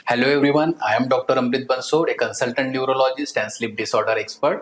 Hello everyone, I am Dr. Amrit Bansod, a consultant neurologist and sleep disorder expert.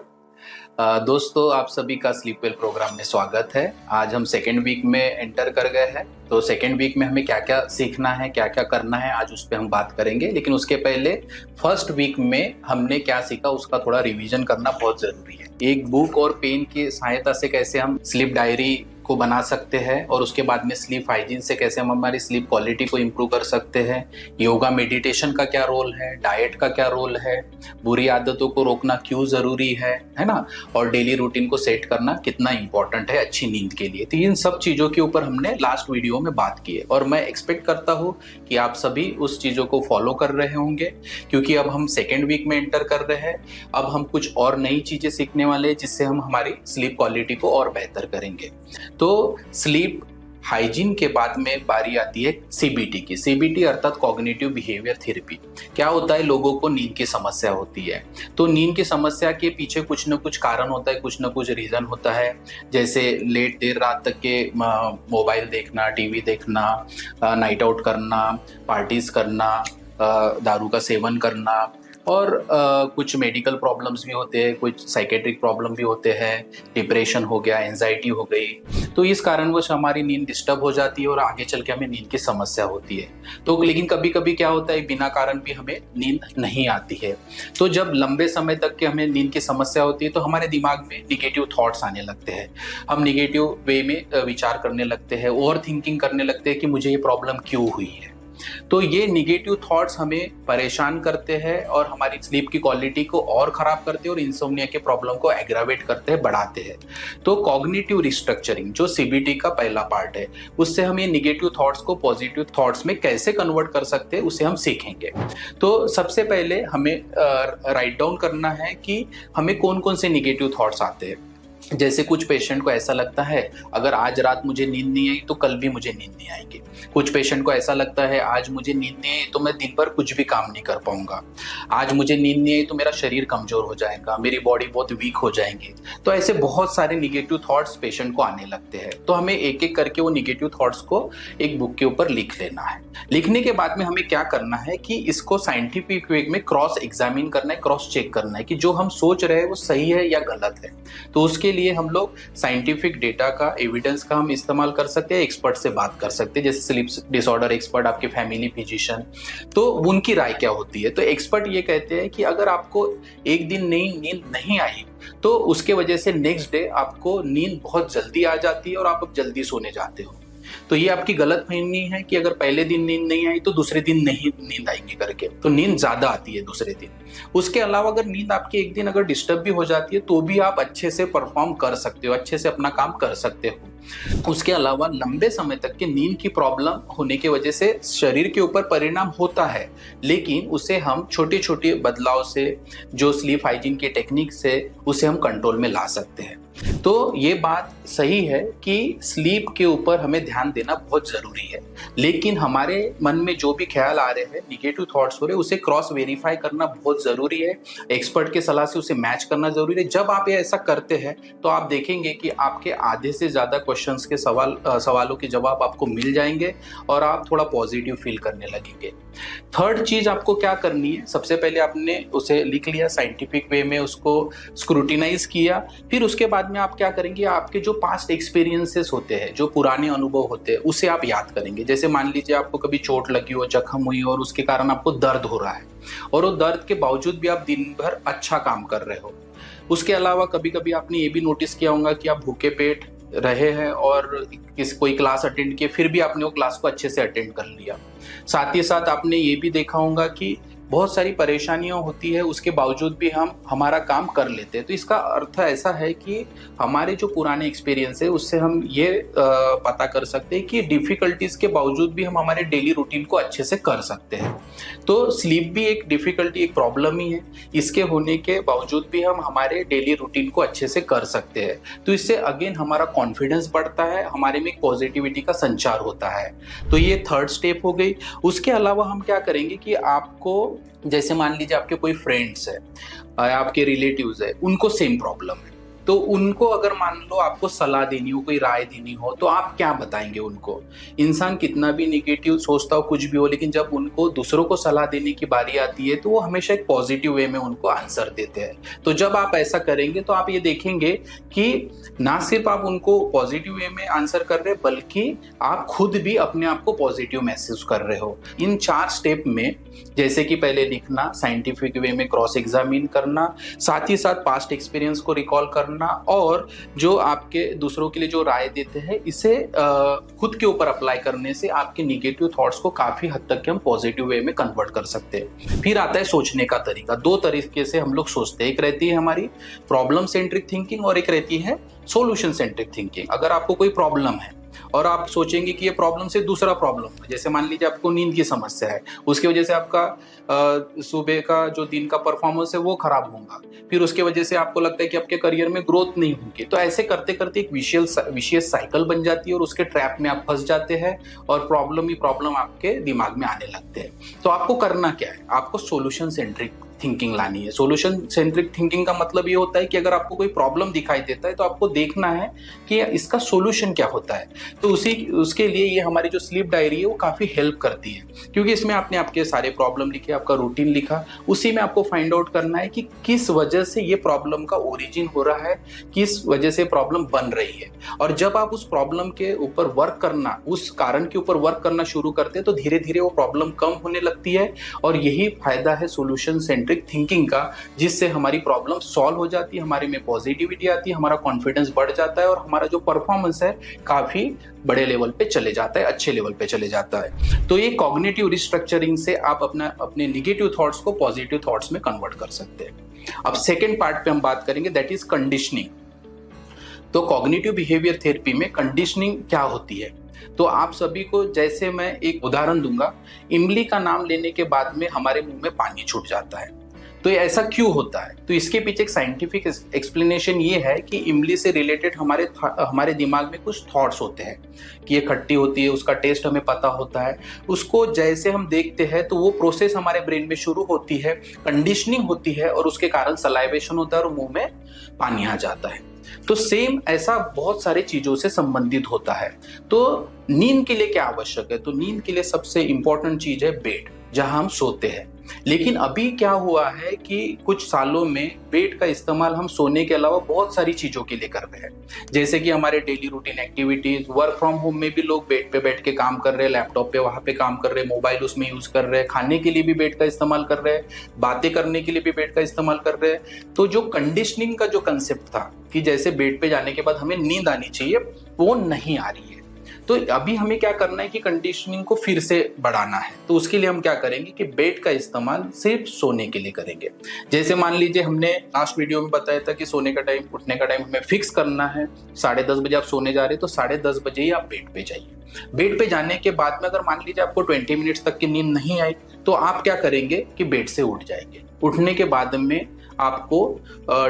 दोस्तों आप सभी का sleep well programme में स्वागत है। आज हम सेकेंड वीक में एंटर कर गए हैं, तो सेकेंड वीक में हमें क्या क्या सीखना है, क्या क्या करना है, आज उस पर हम बात करेंगे। लेकिन उसके पहले फर्स्ट वीक में हमने क्या सीखा उसका थोड़ा रिवीजन करना बहुत जरूरी है। एक बुक और पेन की सहायता से कैसे हम स्लीप डायरी को बना सकते हैं और उसके बाद में स्लीप हाइजीन से कैसे हम हमारी स्लीप क्वालिटी को इम्प्रूव कर सकते हैं, योगा मेडिटेशन का क्या रोल है, डाइट का क्या रोल है, बुरी आदतों को रोकना क्यों जरूरी है ना, और डेली रूटीन को सेट करना कितना इंपॉर्टेंट है अच्छी नींद के लिए। तो इन सब चीजों के ऊपर हमने लास्ट वीडियो में बात की है और मैं एक्सपेक्ट करता हूँ कि आप सभी उस चीजों को फॉलो कर रहे होंगे, क्योंकि अब हम सेकेंड वीक में एंटर कर रहे हैं। अब हम कुछ और नई चीजें सीखने वाले हैं जिससे हम हमारी स्लीप क्वालिटी को और बेहतर करेंगे। तो स्लीप हाइजीन के बाद में बारी आती है सीबीटी की। सीबीटी अर्थात कॉग्निटिव बिहेवियर थेरेपी। क्या होता है, लोगों को नींद की समस्या होती है, तो नींद की समस्या के पीछे कुछ न कुछ कारण होता है, कुछ न कुछ रीजन होता है। जैसे लेट देर रात तक के मोबाइल देखना, टीवी देखना, नाइट आउट करना, पार्टीज करना, दारू का सेवन करना, और कुछ मेडिकल प्रॉब्लम्स भी होते हैं, कुछ साइकेट्रिक प्रॉब्लम भी होते हैं, डिप्रेशन हो गया, एंजाइटी हो गई। तो इस कारणवश हमारी नींद डिस्टर्ब हो जाती है और आगे चल के हमें नींद की समस्या होती है। तो लेकिन कभी कभी क्या होता है, बिना कारण भी हमें नींद नहीं आती है। तो जब लंबे समय तक के हमें नींद की समस्या होती है तो हमारे दिमाग में निगेटिव थॉट्स आने लगते हैं, हम निगेटिव वे में विचार करने लगते हैं, ओवर थिंकिंग करने लगते हैं कि मुझे ये प्रॉब्लम क्यों हुई है। तो ये निगेटिव थॉट्स हमें परेशान करते हैं और हमारी स्लीप की क्वालिटी को और खराब करते हैं और इंसोम्निया के प्रॉब्लम को एग्रावेट करते हैं, बढ़ाते हैं। तो कॉग्निटिव रिस्ट्रक्चरिंग जो सीबीटी का पहला पार्ट है, उससे हम ये निगेटिव थॉट्स को पॉजिटिव थॉट्स में कैसे कन्वर्ट कर सकते हैं उसे हम सीखेंगे। तो सबसे पहले हमें राइट डाउन करना है कि हमें कौन कौन से निगेटिव थॉट्स आते हैं। जैसे कुछ पेशेंट को ऐसा लगता है अगर आज रात मुझे नींद नहीं आई तो कल भी मुझे नींद नहीं आएगी। कुछ पेशेंट को ऐसा लगता है आज मुझे नींद नहीं आई तो मैं दिन भर कुछ भी काम नहीं कर पाऊंगा, आज मुझे नींद नहीं आई तो मेरा शरीर कमजोर हो जाएगा, मेरी बॉडी बहुत वीक हो जाएंगी। तो ऐसे बहुत सारे निगेटिव थॉट्स पेशेंट को आने लगते हैं। तो हमें एक एक करके वो निगेटिव थॉट्स को एक बुक के ऊपर लिख लेना है। लिखने के बाद में हमें क्या करना है कि इसको साइंटिफिक वे में क्रॉस एग्जामिन करना है, क्रॉस चेक करना है कि जो हम सोच रहे हैं वो सही है या गलत है। तो उसके लिए हम लोग साइंटिफिक डेटा का, एविडेंस का हम इस्तेमाल कर सकते हैं, एक्सपर्ट से बात कर सकते हैं, जैसे स्लीप डिसऑर्डर एक्सपर्ट, आपके फैमिली फिजिशियन, तो उनकी राय क्या होती है। तो एक्सपर्ट ये कहते हैं कि अगर आपको एक दिन नींद नहीं आई तो उसके वजह से नेक्स्ट डे आपको नींद बहुत जल्दी आ जाती है और आप जल्दी सोने जाते हो। तो ये आपकी गलतफहमी है कि अगर पहले दिन नींद नहीं आई तो दूसरे दिन नहीं नींद आएगी करके, तो नींद ज्यादा आती है दूसरे दिन। उसके अलावा अगर नींद आपके एक दिन अगर डिस्टर्ब भी हो जाती है तो भी आप अच्छे से परफॉर्म कर सकते हो, अच्छे से अपना काम कर सकते हो। उसके अलावा लंबे समय तक के नींद की प्रॉब्लम होने की वजह से शरीर के ऊपर परिणाम होता है, लेकिन उसे हम छोटे छोटे बदलाव से, जो स्लीप हाइजीन के टेक्निक से, उसे हम कंट्रोल में ला सकते हैं। तो ये बात सही है कि स्लीप के ऊपर हमें ध्यान देना बहुत जरूरी है, लेकिन हमारे मन में जो भी ख्याल आ रहे हैं, निगेटिव थॉट्स हो रहे हैं, उसे क्रॉस वेरीफाई करना बहुत जरूरी है। एक्सपर्ट के सलाह से उसे मैच करना जरूरी है। जब आप ये ऐसा करते हैं तो आप देखेंगे कि आपके आधे से ज्यादा क्वेश्चंस के सवालों के जवाब आपको मिल जाएंगे और आप थोड़ा पॉजिटिव फील करने लगेंगे। थर्ड चीज आपको क्या करनी है, सबसे पहले आपने उसे लिख लिया, साइंटिफिक वे में उसको स्क्रूटिनाइज किया, फिर उसके बाद में आप क्या करेंगे, आपके जो पास्ट एक्सपीरियंसेस होते हैं, जो पुराने अनुभव होते हैं, उसे आप याद करेंगे। जैसे मान लीजिए आपको कभी चोट लगी हो, जख्म हुई और उसके कारण आपको दर्द हो रहा है और वो दर्द के बावजूद भी आप दिन भर अच्छा काम कर रहे हो। उसके अलावा कभी कभी आपने ये भी नोटिस किया होगा कि आप भूखे पेट रहे हैं और कोई क्लास अटेंड किए, फिर भी आपने वो क्लास को अच्छे से अटेंड कर लिया। साथ ही साथ आपने ये भी देखा होगा कि बहुत सारी परेशानियां होती है, उसके बावजूद भी हम हमारा काम कर लेते हैं। तो इसका अर्थ ऐसा है कि हमारे जो पुराने एक्सपीरियंस है उससे हम ये पता कर सकते हैं कि डिफिकल्टीज के बावजूद भी हम हमारे डेली रूटीन को अच्छे से कर सकते हैं। तो स्लीप भी एक डिफिकल्टी, एक प्रॉब्लम ही है, इसके होने के बावजूद भी हम हमारे डेली रूटीन को अच्छे से कर सकते हैं। तो इससे अगेन हमारा कॉन्फिडेंस बढ़ता है, हमारे में पॉजिटिविटी का संचार होता है। तो ये थर्ड स्टेप हो गई। उसके अलावा हम क्या करेंगे कि आपको, जैसे मान लीजिए आपके कोई फ्रेंड्स है, आपके रिलेटिव्स है, उनको सेम प्रॉब्लम है, तो उनको अगर मान लो आपको सलाह देनी हो, कोई राय देनी हो, तो आप क्या बताएंगे उनको? इंसान कितना भी निगेटिव सोचता हो, कुछ भी हो, लेकिन जब उनको दूसरों को सलाह देने की बारी आती है तो वो हमेशा एक पॉजिटिव वे में उनको आंसर देते हैं। तो जब आप ऐसा करेंगे तो आप ये देखेंगे कि ना सिर्फ आप उनको पॉजिटिव वे में आंसर कर रहे हैं, बल्कि आप खुद भी अपने आप को पॉजिटिव महसूस कर रहे हो। इन 4 स्टेप में, जैसे कि पहले लिखना, साइंटिफिक वे में क्रॉस एग्जामिन करना, साथ ही साथ पास्ट एक्सपीरियंस को रिकॉल करना, और जो आपके दूसरों के लिए जो राय देते हैं इसे खुद के ऊपर अप्लाई करने से आपके निगेटिव थॉट्स को काफी हद तक हम पॉजिटिव वे में कन्वर्ट कर सकते हैं। फिर आता है सोचने का तरीका। 2 तरीके से हम लोग सोचते हैं, एक रहती है हमारी प्रॉब्लम सेंट्रिक थिंकिंग और एक रहती है सॉल्यूशन सेंट्रिक थिंकिंग। अगर आपको कोई प्रॉब्लम है और आप सोचेंगे कि ये प्रॉब्लम से दूसरा प्रॉब्लम है, जैसे मान लीजिए आपको नींद की समस्या है, उसकी वजह से आपका सुबह का जो दिन का परफॉर्मेंस है वो खराब होगा, फिर उसके वजह से आपको लगता है कि आपके करियर में ग्रोथ नहीं होगी। तो ऐसे करते करते एक विशियस साइकिल बन जाती है और उसके ट्रैप में आप फंस जाते हैं और प्रॉब्लम ही प्रॉब्लम आपके दिमाग में आने लगते हैं। तो आपको करना क्या है? आपको सोल्यूशन सेंट्रिक थिंकिंग लानी है। सोल्यूशन सेंट्रिक थिंकिंग का मतलब ये होता है कि अगर आपको कोई प्रॉब्लम दिखाई देता है तो आपको देखना है कि इसका सोल्यूशन क्या होता है। तो उसके लिए ये हमारी जो स्लीप डायरी है वो काफ़ी हेल्प करती है, क्योंकि इसमें आपने आपके सारे प्रॉब्लम लिखे, आपका रूटीन लिखा, उसी में आपको फाइंड आउट करना है कि किस वजह से ये प्रॉब्लम का ओरिजिन हो रहा है, किस वजह से प्रॉब्लम बन रही है। और जब आप उस प्रॉब्लम के ऊपर वर्क करना, उस कारण के ऊपर वर्क करना शुरू करते हैं तो धीरे धीरे वो प्रॉब्लम कम होने लगती है। और यही फायदा है सोल्यूशन सेंट्रिक थिंकिंग का, जिससे हमारी प्रॉब्लम सॉल्व हो जाती है, हमारे में पॉजिटिविटी आती है, हमारा कॉन्फिडेंस बढ़ जाता है और हमारा जो परफॉर्मेंस है काफी बड़े लेवल पे चले जाता है, अच्छे लेवल पे चले जाता है। तो ये कॉग्निटिव रिस्ट्रक्चरिंग से आप अपने निगेटिव थॉट्स को पॉजिटिव थॉट्स में कन्वर्ट कर सकते हैं। अब सेकेंड पार्ट पे हम बात करेंगे, दैट इज कंडीशनिंग। तो कॉग्निटिव बिहेवियर थेरेपी में कंडीशनिंग क्या होती है? तो आप सभी को, जैसे मैं एक उदाहरण दूंगा, इमली का नाम लेने के बाद में हमारे मुंह में पानी छूट जाता है। तो ये ऐसा क्यों होता है? तो इसके पीछे एक साइंटिफिक एक्सप्लेनेशन ये है कि इमली से रिलेटेड हमारे दिमाग में कुछ थॉट्स होते हैं कि ये खट्टी होती है, उसका टेस्ट हमें पता होता है, उसको जैसे हम देखते हैं तो वो प्रोसेस हमारे ब्रेन में शुरू होती है, कंडीशनिंग होती है और उसके कारण सलाइवेशन होता है और मुंह में पानी आ जाता है। तो सेम ऐसा बहुत सारी चीजों से संबंधित होता है। तो नींद के लिए क्या आवश्यक है? तो नींद के लिए सबसे इंपॉर्टेंट चीज है बेड, जहां हम सोते हैं। लेकिन अभी क्या हुआ है कि कुछ सालों में बेड का इस्तेमाल हम सोने के अलावा बहुत सारी चीजों के लिए कर रहे हैं, जैसे कि हमारे daily routine activities, work from home में भी लोग बेड पे बैठ के काम कर रहे हैं, लैपटॉप पे वहां पे काम कर रहे हैं, मोबाइल उसमें यूज कर रहे हैं, खाने के लिए भी बेड का इस्तेमाल कर रहे हैं, बातें करने के लिए भी बेड का इस्तेमाल कर रहे हैं। तो जो कंडीशनिंग का जो कंसेप्ट था कि जैसे बेड पे जाने के बाद हमें नींद आनी चाहिए, वो नहीं आ रही है। तो अभी हमें क्या करना है कि कंडीशनिंग को फिर से बढ़ाना है। तो उसके लिए हम क्या करेंगे कि बेड का इस्तेमाल सिर्फ सोने के लिए करेंगे। जैसे मान लीजिए हमने लास्ट वीडियो में बताया था कि सोने का टाइम, उठने का टाइम हमें फिक्स करना है। 10:30 बजे आप सोने जा रहे हैं तो 10:30 बजे ही आप बेड पे जाइए। बेड पे जाने के बाद में अगर मान लीजिए आपको 20 मिनट्स तक की नींद नहीं आई तो आप क्या करेंगे कि बेड से उठ जाएंगे। उठने के बाद में आपको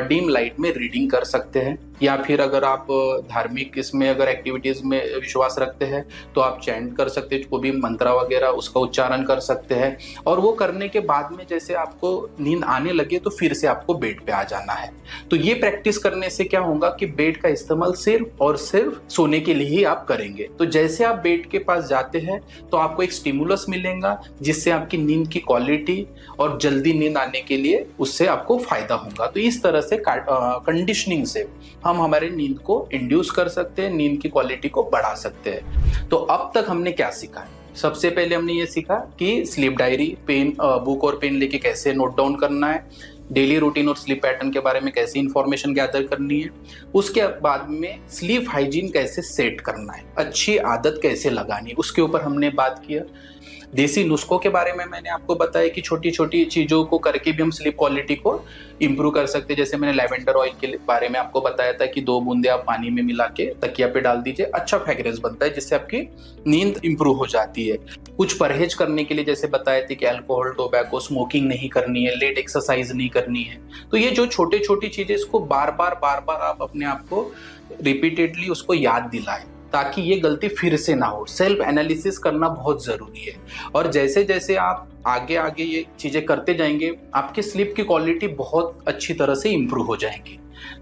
डीम लाइट में रीडिंग कर सकते हैं, या फिर अगर आप धार्मिक इसमें अगर एक्टिविटीज में विश्वास रखते हैं तो आप चैंट कर सकते हैं, कोई भी मंत्रा वगैरह उसका उच्चारण कर सकते हैं। और वो करने के बाद में जैसे आपको नींद आने लगे तो फिर से आपको बेड पे आ जाना है। तो ये प्रैक्टिस करने से क्या होगा कि बेड का इस्तेमाल सिर्फ और सिर्फ सोने के लिए ही आप करेंगे। तो जैसे आप बेड के पास जाते हैं तो आपको एक स्टिमुलस मिलेगा, जिससे आपकी नींद की क्वालिटी और जल्दी नींद आने के लिए उससे आपको फायदा होगा। तो इस तरह से कंडीशनिंग से हम हमारे नींद को इंड्यूस कर सकते हैं, नींद की क्वालिटी को बढ़ा सकते हैं। तो अब तक हमने क्या सीखा है? सबसे पहले हमने ये सीखा कि स्लीप डायरी, बुक और पेन लेके कैसे नोट डाउन करना है, डेली रूटीन और स्लीप पैटर्न के बारे में कैसे इंफॉर्मेशन गैदर करनी है, उसके बाद में स्लीप हाइजीन कैसे सेट करना है, अच्छी आदत कैसे लगानी है, उसके ऊपर हमने बात किया। देसी नुस्खों के बारे में मैंने आपको बताया कि छोटी छोटी चीज़ों को करके भी हम स्लीप क्वालिटी को इम्प्रूव कर सकते हैं। जैसे मैंने लैवेंडर ऑयल के बारे में आपको बताया था कि 2 बूंदे आप पानी में मिला के तकिया पे डाल दीजिए, अच्छा फ्रेग्रेंस बनता है जिससे आपकी नींद इम्प्रूव हो जाती है। कुछ परहेज करने के लिए जैसे बताए थे कि अल्कोहल, टोबैको, स्मोकिंग नहीं करनी है, लेट एक्सरसाइज नहीं करनी है। तो ये जो छोटे छोटी चीज़ें, इसको बार बार आप अपने आप को रिपीटेडली उसको याद दिलाएं ताकि ये गलती फिर से ना हो। सेल्फ एनालिसिस करना बहुत ज़रूरी है। और जैसे जैसे आप आगे ये चीज़ें करते जाएंगे, आपकी स्लीप की क्वालिटी बहुत अच्छी तरह से इम्प्रूव हो जाएगी।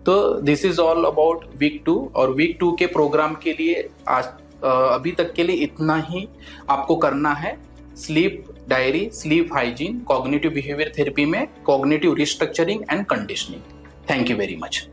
तो this is all about week 2। और वीक 2 के प्रोग्राम के लिए आज अभी तक के लिए इतना ही आपको करना है। Sleep diary, sleep hygiene, cognitive behaviour therapy में cognitive restructuring and conditioning. Thank you very much.